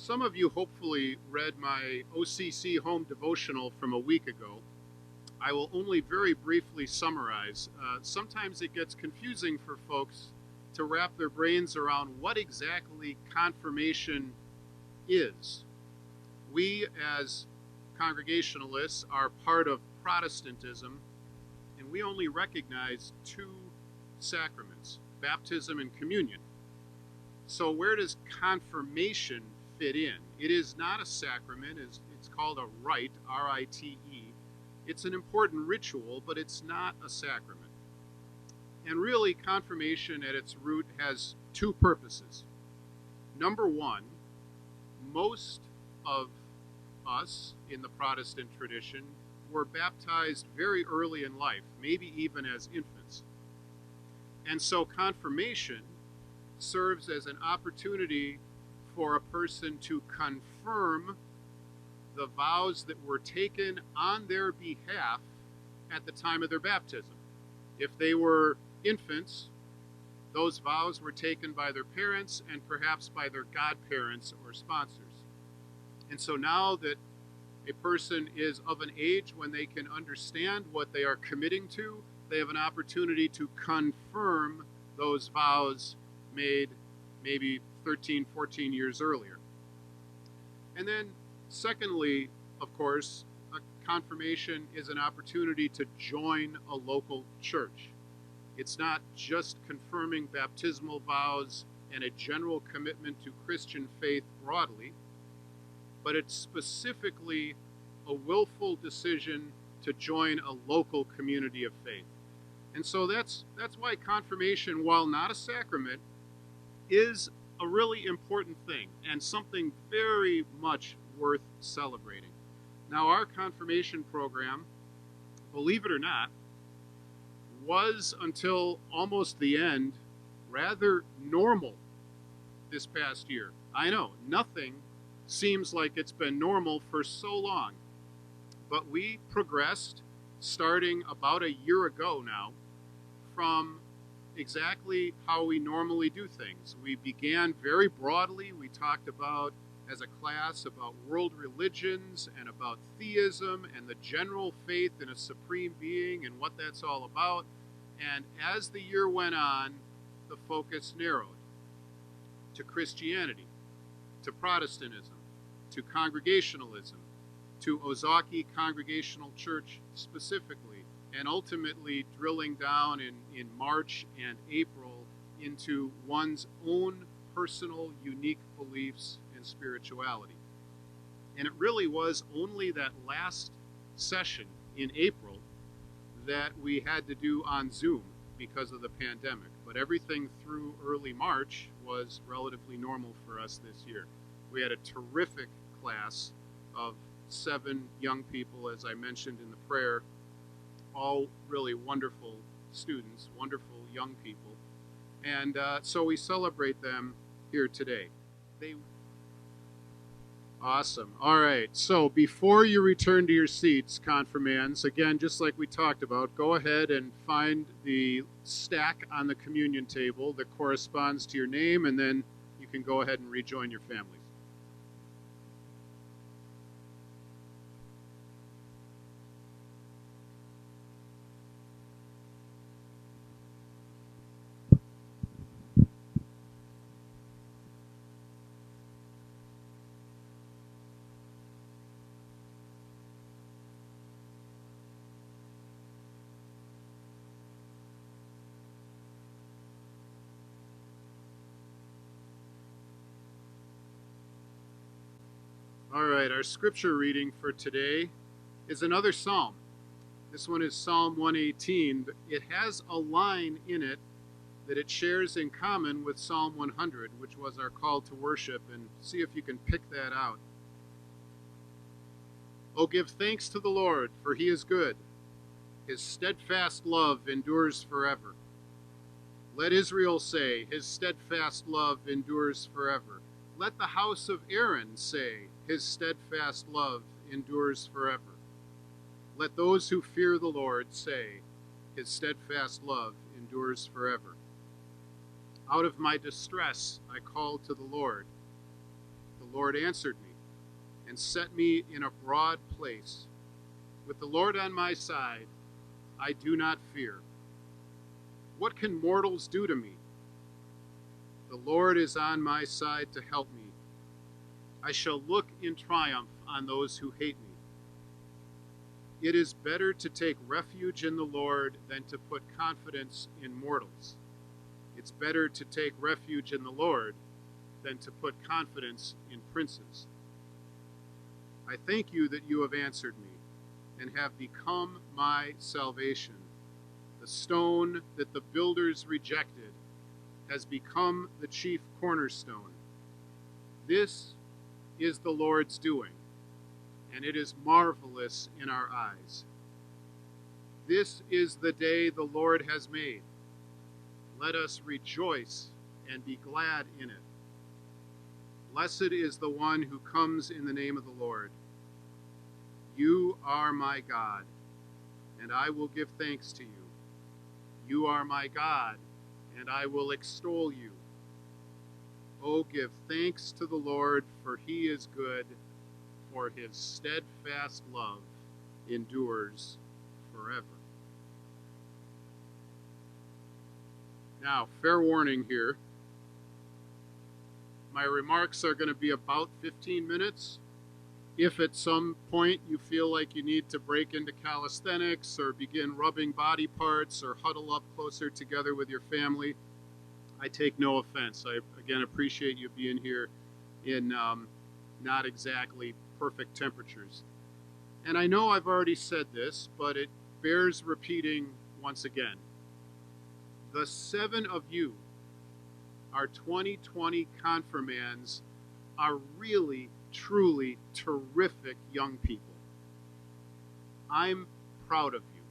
Some of you hopefully read my OCC home devotional from a week ago. I will only very briefly summarize. Sometimes it gets confusing for folks to wrap their brains around what exactly confirmation is. We, as Congregationalists, are part of Protestantism, and we only recognize two sacraments, baptism and communion. So where does confirmation fit in? It is not a sacrament. It's called a rite, R-I-T-E. It's an important ritual, but it's not a sacrament. And really, confirmation at its root has two purposes. Number one, most of us in the Protestant tradition were baptized very early in life, maybe even as infants. And so confirmation serves as an opportunity for a person to confirm the vows that were taken on their behalf at the time of their baptism. If they were infants, those vows were taken by their parents and perhaps by their godparents or sponsors. And so now that a person is of an age when they can understand what they are committing to, they have an opportunity to confirm those vows made maybe 13, 14 years earlier. And then secondly, of course, a confirmation is an opportunity to join a local church. It's not just confirming baptismal vows and a general commitment to Christian faith broadly, but it's specifically a willful decision to join a local community of faith. And so that's why confirmation, while not a sacrament, is a really important thing and something very much worth celebrating. Now, our confirmation program, believe it or not, was until almost the end rather normal this past year. I know, nothing seems like it's been normal for so long, but we progressed starting about a year ago now from exactly how we normally do things. We began very broadly. We talked about, as a class, about world religions and about theism and the general faith in a supreme being and what that's all about. And as the year went on, the focus narrowed to Christianity, to Protestantism, to Congregationalism, to Ozaukee Congregational Church specifically, and ultimately drilling down in March and April into one's own personal, unique beliefs and spirituality. And it really was only that last session in April that we had to do on Zoom because of the pandemic. But everything through early March was relatively normal for us this year. We had a terrific class of 7 young people, as I mentioned in the prayer, all really wonderful students, wonderful young people. And so we celebrate them here today. Awesome. All right. So before you return to your seats, confirmands, again, just like we talked about, go ahead and find the stack on the communion table that corresponds to your name, and then you can go ahead and rejoin your families. All right, our scripture reading for today is another psalm. This one is Psalm 118. It has a line in it that it shares in common with Psalm 100, which was our call to worship, and see if you can pick that out. Oh, give thanks to the Lord, for he is good. His steadfast love endures forever. Let Israel say, his steadfast love endures forever. Let the house of Aaron say, his steadfast love endures forever. Let those who fear the Lord say, his steadfast love endures forever. Out of my distress I called to the Lord. The The Lord answered me and set me in a broad place. With the Lord on my side, I do not fear. What can mortals do to me? The Lord is on my side to help me. I shall look in triumph on those who hate me. It is better to take refuge in the Lord than to put confidence in mortals. It's better to take refuge in the Lord than to put confidence in princes. I thank you that you have answered me and have become my salvation. The stone that the builders rejected has become the chief cornerstone. This is the Lord's doing, and it is marvelous in our eyes. This is the day the Lord has made. Let us rejoice and be glad in it. Blessed is the one who comes in the name of the Lord. You are my God, and I will give thanks to you. You are my God, and I will extol you. Oh, give thanks to the Lord, for he is good, for his steadfast love endures forever. Now, fair warning here. My remarks are going to be about 15 minutes. If at some point you feel like you need to break into calisthenics or begin rubbing body parts or huddle up closer together with your family, I take no offense. I, again, appreciate you being here in not exactly perfect temperatures. And I know I've already said this, but it bears repeating once again. The 7 of you, our 2020 confirmands, are really, truly terrific young people. I'm proud of you.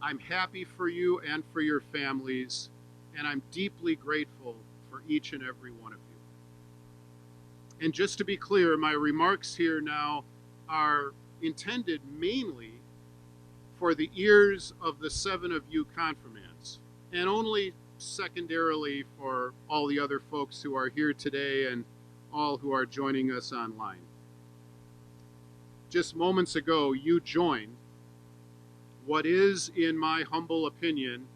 I'm happy for you and for your families, and I'm deeply grateful for each and every one of you. And just to be clear, my remarks here now are intended mainly for the ears of the 7 of you confirmands, and only secondarily for all the other folks who are here today and all who are joining us online. Just moments ago, you joined what is, in my humble opinion,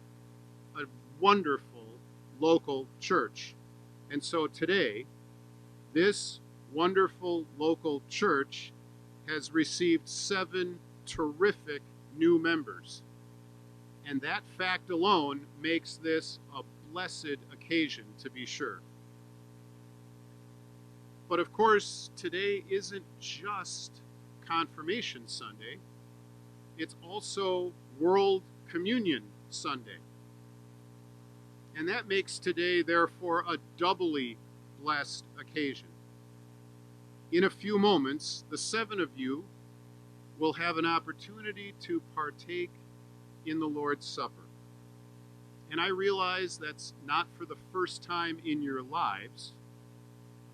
a wonderful local church. And so today, this wonderful local church has received 7 terrific new members. And that fact alone makes this a blessed occasion, to be sure. But of course, today isn't just Confirmation Sunday. It's also World Communion Sunday. And that makes today, therefore, a doubly blessed occasion. In a few moments, the 7 of you will have an opportunity to partake in the Lord's Supper. And I realize that's not for the first time in your lives,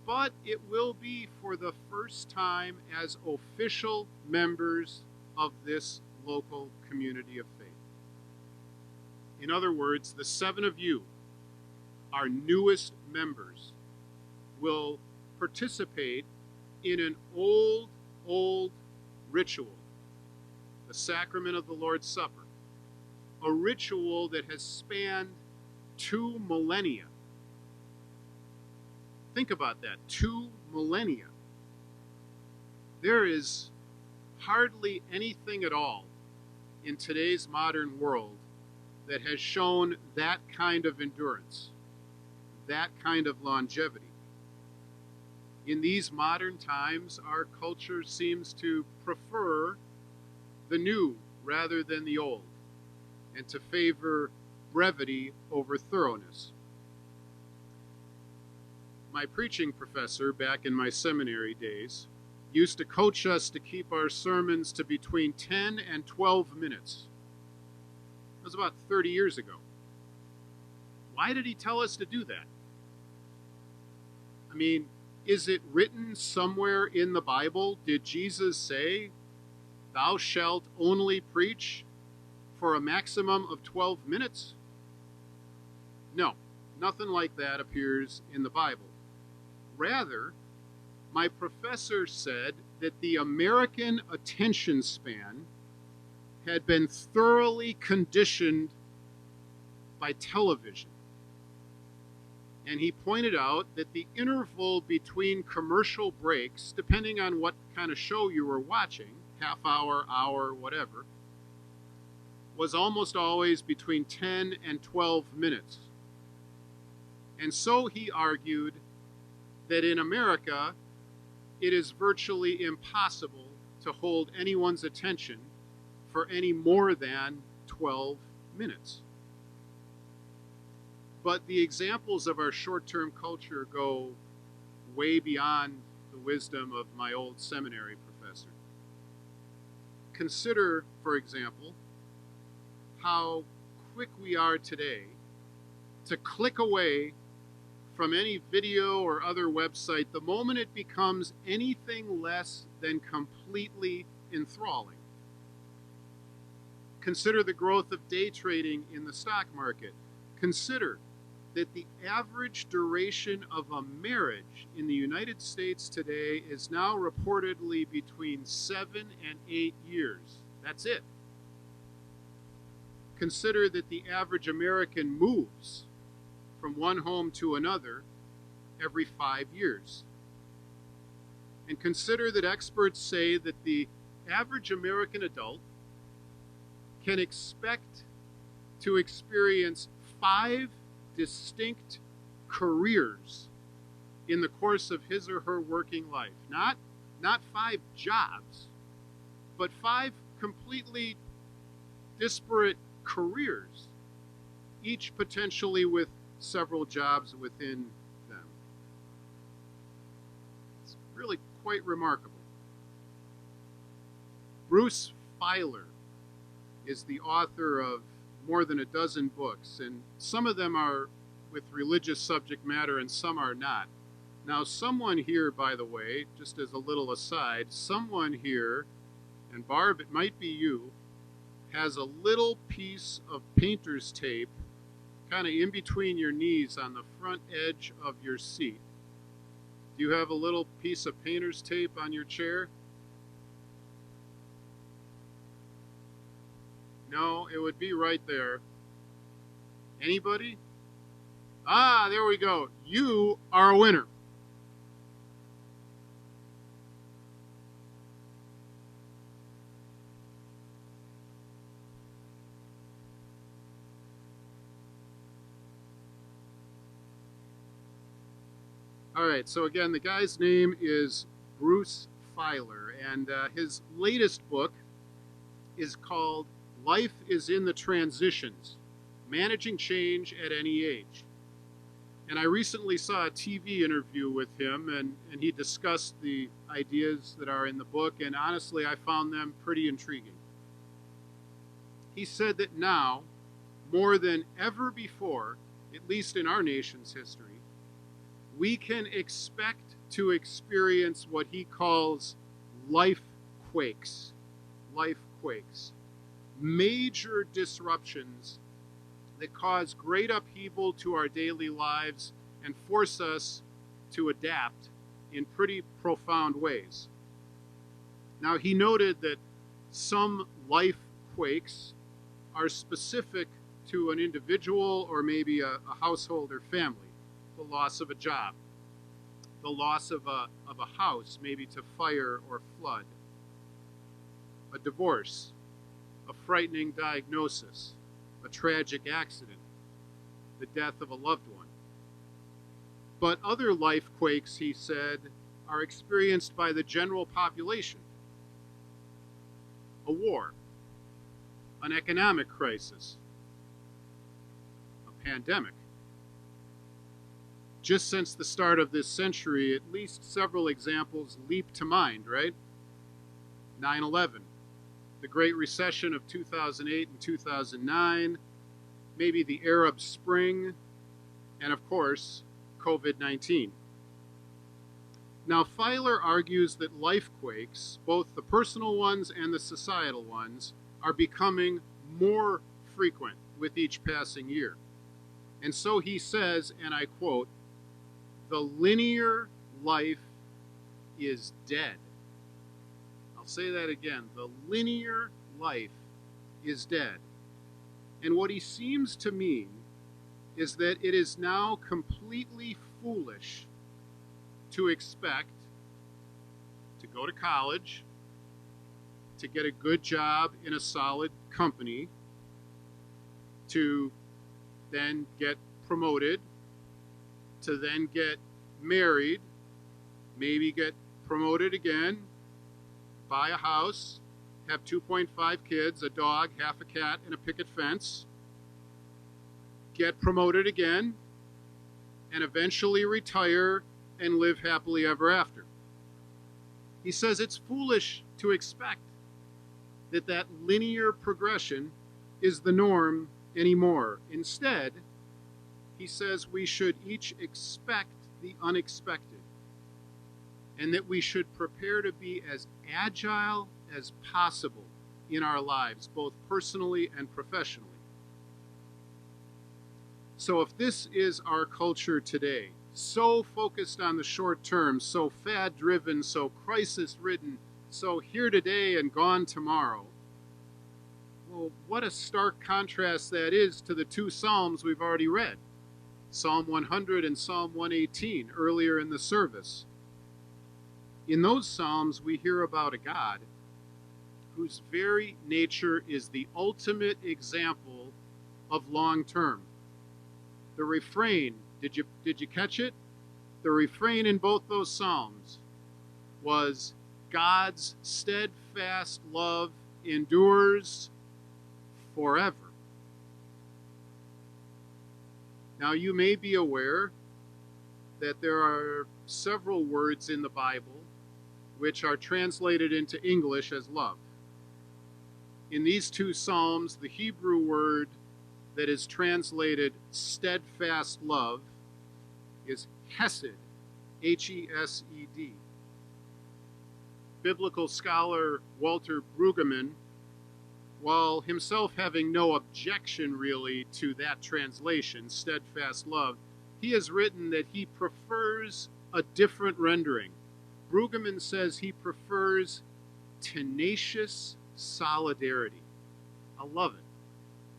but it will be for the first time as official members of this local community of faith. In other words, the 7 of you, our newest members, will participate in an old ritual, the sacrament of the Lord's Supper, a ritual that has spanned 2 millennia. Think about that, 2 millennia. There is hardly anything at all in today's modern world that has shown that kind of endurance, that kind of longevity. In these modern times, our culture seems to prefer the new rather than the old, and to favor brevity over thoroughness. My preaching professor back in my seminary days used to coach us to keep our sermons to between 10 and 12 minutes. That was about 30 years ago. Why did he tell us to do that? I mean, is it written somewhere in the Bible? Did Jesus say, "Thou shalt only preach for a maximum of 12 minutes? No, nothing like that appears in the Bible. Rather, my professor said that the American attention span had been thoroughly conditioned by television. And he pointed out that the interval between commercial breaks, depending on what kind of show you were watching, half hour, hour, whatever, was almost always between 10 and 12 minutes. And so he argued that in America, it is virtually impossible to hold anyone's attention for any more than 12 minutes. But the examples of our short-term culture go way beyond the wisdom of my old seminary professor. Consider, for example, how quick we are today to click away from any video or other website the moment it becomes anything less than completely enthralling. Consider the growth of day trading in the stock market. Consider that the average duration of a marriage in the United States today is now reportedly between 7 and 8 years. That's it. Consider that the average American moves from one home to another every 5 years. And consider that experts say that the average American adult can expect to experience 5 distinct careers in the course of his or her working life. Not 5 jobs, but 5 completely disparate careers, each potentially with several jobs within them. It's really quite remarkable. Bruce Feiler is the author of more than a dozen books, and some of them are with religious subject matter and some are not. Now, someone here, by the way, just as a little aside, someone here, and Barb, it might be you, has a little piece of painter's tape kind of in between your knees on the front edge of your seat. Do you have a little piece of painter's tape on your chair? No, it would be right there. Anybody? Ah, there we go. You are a winner. All right, so again, the guy's name is Bruce Feiler, and his latest book is called Life is in the Transitions, Managing Change at Any Age. And I recently saw a TV interview with him, and he discussed the ideas that are in the book, and honestly, I found them pretty intriguing. He said that now, more than ever before, at least in our nation's history, we can expect to experience what he calls life quakes. Life quakes. Major disruptions that cause great upheaval to our daily lives and force us to adapt in pretty profound ways. Now, he noted that some life quakes are specific to an individual or maybe a household or family. The loss of a job, the loss of a house, maybe to fire or flood, a divorce, a frightening diagnosis, a tragic accident, the death of a loved one. But other life quakes, he said, are experienced by the general population. A war, an economic crisis, a pandemic. Just since the start of this century, at least several examples leap to mind, right? 9/11, the Great Recession of 2008 and 2009, maybe the Arab Spring, and of course, COVID-19. Now, Feiler argues that life quakes, both the personal ones and the societal ones, are becoming more frequent with each passing year. And so he says, and I quote, "The linear life is dead. I'll say that again. The linear life is dead. And what he seems to mean is that it is now completely foolish to expect to go to college, to get a good job in a solid company, to then get promoted, to then get married, maybe get promoted again, buy a house, have 2.5 kids, a dog, half a cat, and a picket fence, get promoted again, and eventually retire and live happily ever after. He says it's foolish to expect that that linear progression is the norm anymore. Instead, he says we should each expect the unexpected, and that we should prepare to be as agile as possible in our lives, both personally and professionally. So if this is our culture today, so focused on the short term, so fad-driven, so crisis-ridden, so here today and gone tomorrow, well, what a stark contrast that is to the two Psalms we've already read, Psalm 100 and Psalm 118, earlier in the service. In those Psalms, we hear about a God whose very nature is the ultimate example of long-term. The refrain, did you catch it? The refrain in both those Psalms was, God's steadfast love endures forever. Now, you may be aware that there are several words in the Bible which are translated into English as love. In these two Psalms, the Hebrew word that is translated steadfast love is hesed, H-E-S-E-D. Biblical scholar Walter Brueggemann, while himself having no objection really to that translation, steadfast love, he has written that he prefers a different rendering. Brueggemann says he prefers tenacious solidarity. I love it.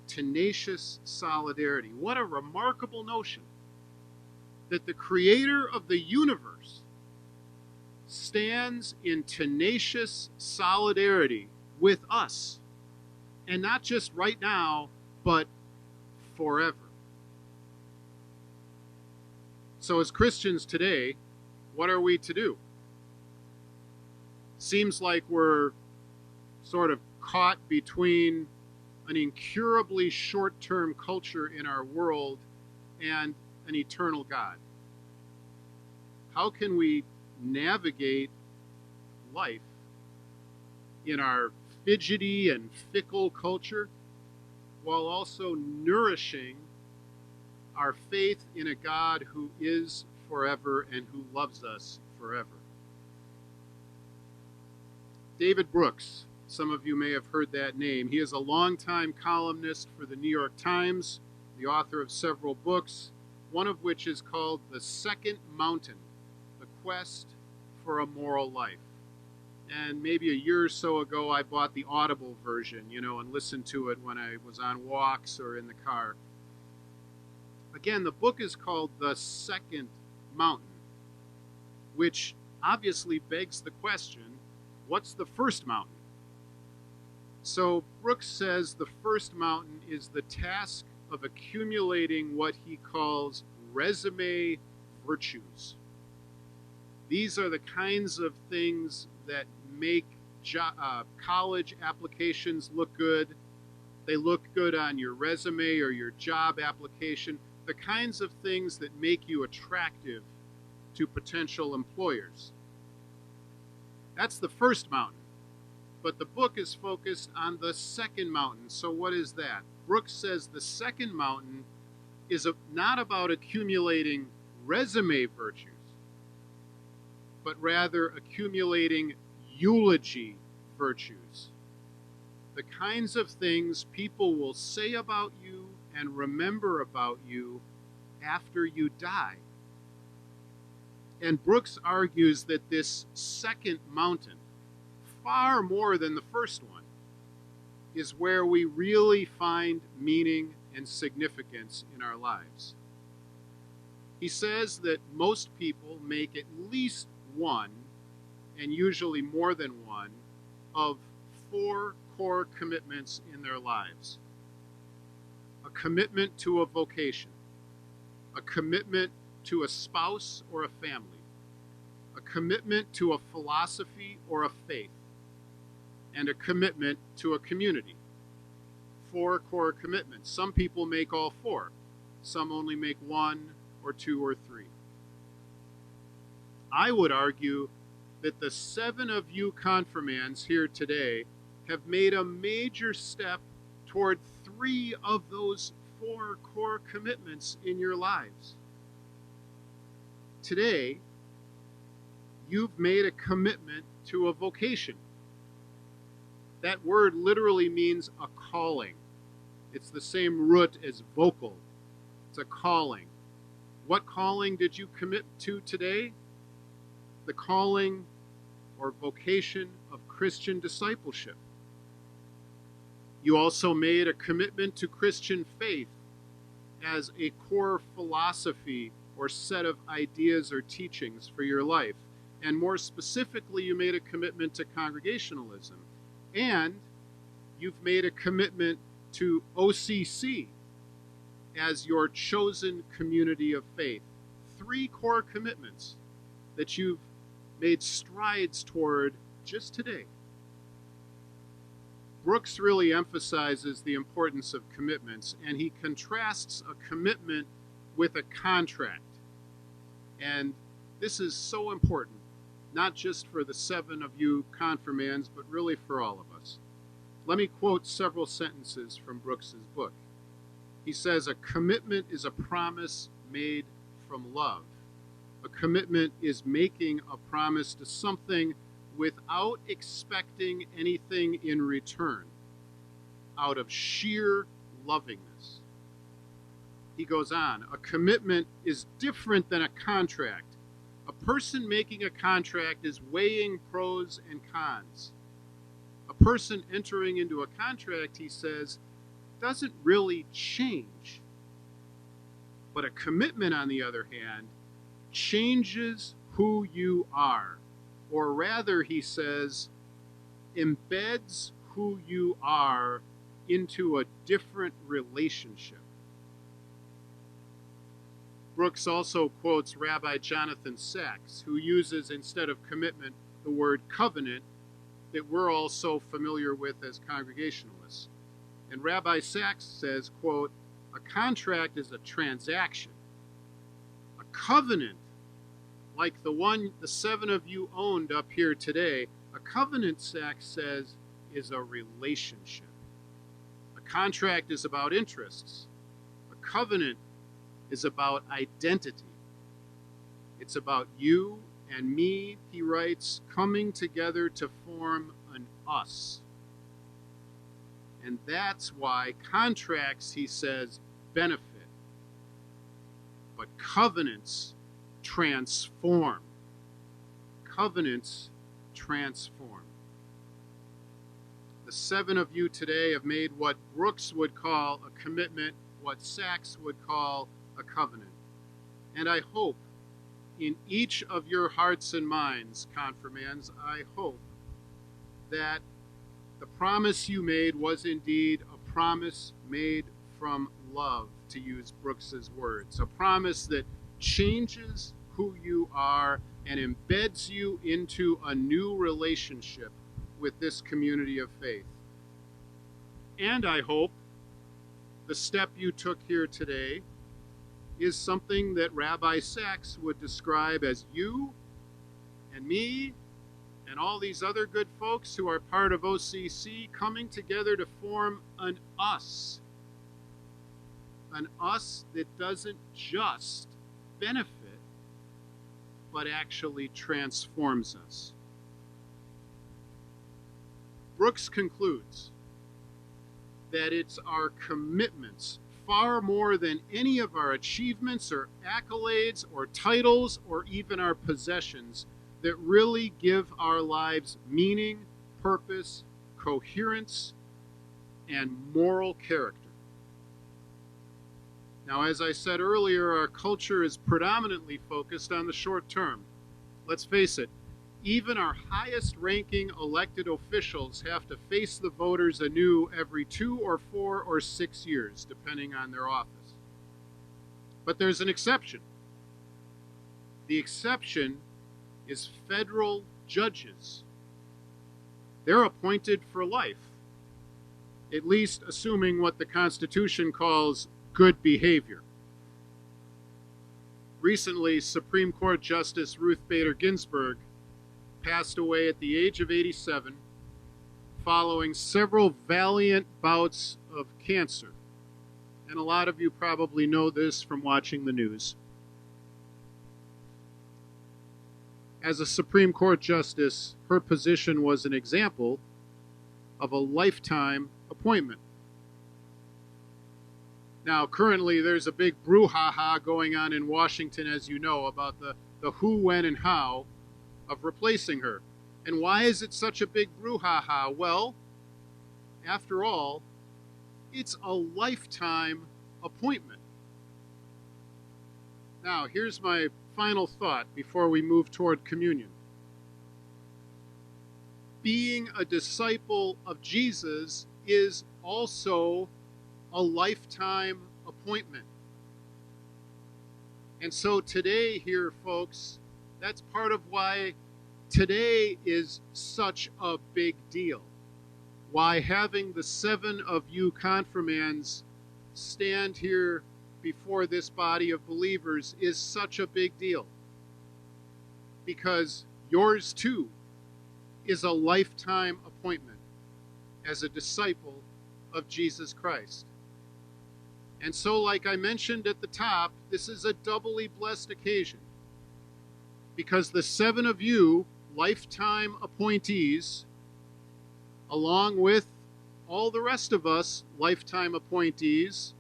Tenacious solidarity. What a remarkable notion that the creator of the universe stands in tenacious solidarity with us. And not just right now, but forever. So as Christians today, what are we to do? Seems like we're sort of caught between an incurably short-term culture in our world and an eternal God. How can we navigate life in our fidgety and fickle culture while also nourishing our faith in a God who is forever and who loves us forever? David Brooks, some of you may have heard that name. He is a longtime columnist for the New York Times, the author of several books, one of which is called The Second Mountain, The Quest for a Moral Life. And maybe a year or so ago, I bought the Audible version, and listened to it when I was on walks or in the car. Again, the book is called The Second Mountain, which obviously begs the question, what's the first mountain? So Brooks says the first mountain is the task of accumulating what he calls resume virtues. These are the kinds of things that make college applications look good. They look good on your resume or your job application. The kinds of things that make you attractive to potential employers. That's the first mountain. But the book is focused on the second mountain. So what is that? Brooks says the second mountain is not about accumulating resume virtues, but rather accumulating eulogy virtues. The kinds of things people will say about you and remember about you after you die. And Brooks argues that this second mountain, far more than the first one, is where we really find meaning and significance in our lives. He says that most people make at least one, and usually more than one, of 4 core commitments in their lives. A commitment to a vocation, a commitment to a spouse or a family, a commitment to a philosophy or a faith, and a commitment to a community. 4 core commitments. Some people make all 4. Some only make 1 or 2 or 3. I would argue that the 7 of you confirmands here today have made a major step toward 3 of those 4 core commitments in your lives. Today, you've made a commitment to a vocation. That word literally means a calling. It's the same root as vocal. It's a calling. What calling did you commit to today? The calling or vocation of Christian discipleship. You also made a commitment to Christian faith as a core philosophy or set of ideas or teachings for your life. And more specifically, you made a commitment to congregationalism. And you've made a commitment to OCC as your chosen community of faith. 3 core commitments that you've made strides toward just today. Brooks really emphasizes the importance of commitments, and he contrasts a commitment with a contract. And this is so important, not just for the 7 of you confirmands, but really for all of us. Let me quote several sentences from Brooks's book. He says, "A commitment is a promise made from love. A commitment is making a promise to something without expecting anything in return, out of sheer lovingness." He goes on, "A commitment is different than a contract. A person making a contract is weighing pros and cons. A person entering into a contract," he says, "doesn't really change. But a commitment, on the other hand, changes who you are. Or rather," he says, embeds who you are into a different relationship." Brooks also quotes Rabbi Jonathan Sacks, who uses, instead of commitment, the word covenant that we're all so familiar with as Congregationalists. And Rabbi Sacks says, quote, "A contract is a transaction. A covenant, like the one the 7 of you owned up here today, a covenant," Sacks says, "is a relationship. A contract is about interests. A covenant is about identity. It's about you and me," he writes, "coming together to form an us. And that's why contracts," he says, "benefit. But covenants transform." Covenants transform. The 7 of you today have made what Brooks would call a commitment, what Sacks would call a covenant. And I hope in each of your hearts and minds, confirmands, I hope that the promise you made was indeed a promise made from love, to use Brooks's words. A promise that changes who you are and embeds you into a new relationship with this community of faith. And I hope the step you took here today is something that Rabbi Sacks would describe as you and me and all these other good folks who are part of OCC coming together to form an us. An us that doesn't just benefit, but actually transforms us. Brooks concludes that it's our commitments, far more than any of our achievements or accolades or titles or even our possessions that really give our lives meaning, purpose, coherence, and moral character. Now, as I said earlier, our culture is predominantly focused on the short term. Let's face it, even our highest-ranking elected officials have to face the voters anew every 2 or 4 or 6 years, depending on their office. But there's an exception. The exception is federal judges. They're appointed for life, at least assuming what the Constitution calls good behavior. Recently, Supreme Court Justice Ruth Bader Ginsburg passed away at the age of 87 following several valiant bouts of cancer. And a lot of you probably know this from watching the news. As a Supreme Court Justice, her position was an example of a lifetime appointment. Now, currently, there's a big brouhaha going on in Washington, as you know, about the who, when, and how of replacing her. And why is it such a big brouhaha? Well, after all, it's a lifetime appointment. Now, here's my final thought before we move toward communion. Being a disciple of Jesus is also a lifetime appointment. And so today here, folks, that's part of why today is such a big deal. Why having the 7 of you confirmands stand here before this body of believers is such a big deal. Because yours too is a lifetime appointment as a disciple of Jesus Christ. And so, like I mentioned at the top, this is a doubly blessed occasion, because the 7 of you, lifetime appointees, along with all the rest of us, lifetime appointees,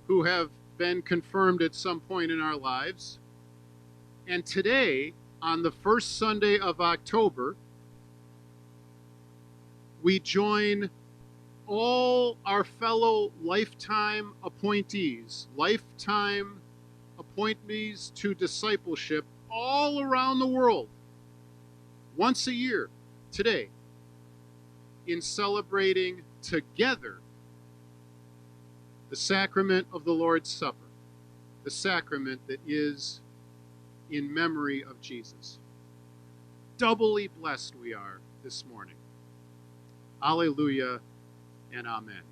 who have been confirmed at some point in our lives, and today, on the first Sunday of October, we join all our fellow lifetime appointees to discipleship all around the world, once a year today, in celebrating together the sacrament of the Lord's Supper, the sacrament that is in memory of Jesus. Doubly blessed we are this morning. Alleluia and amen.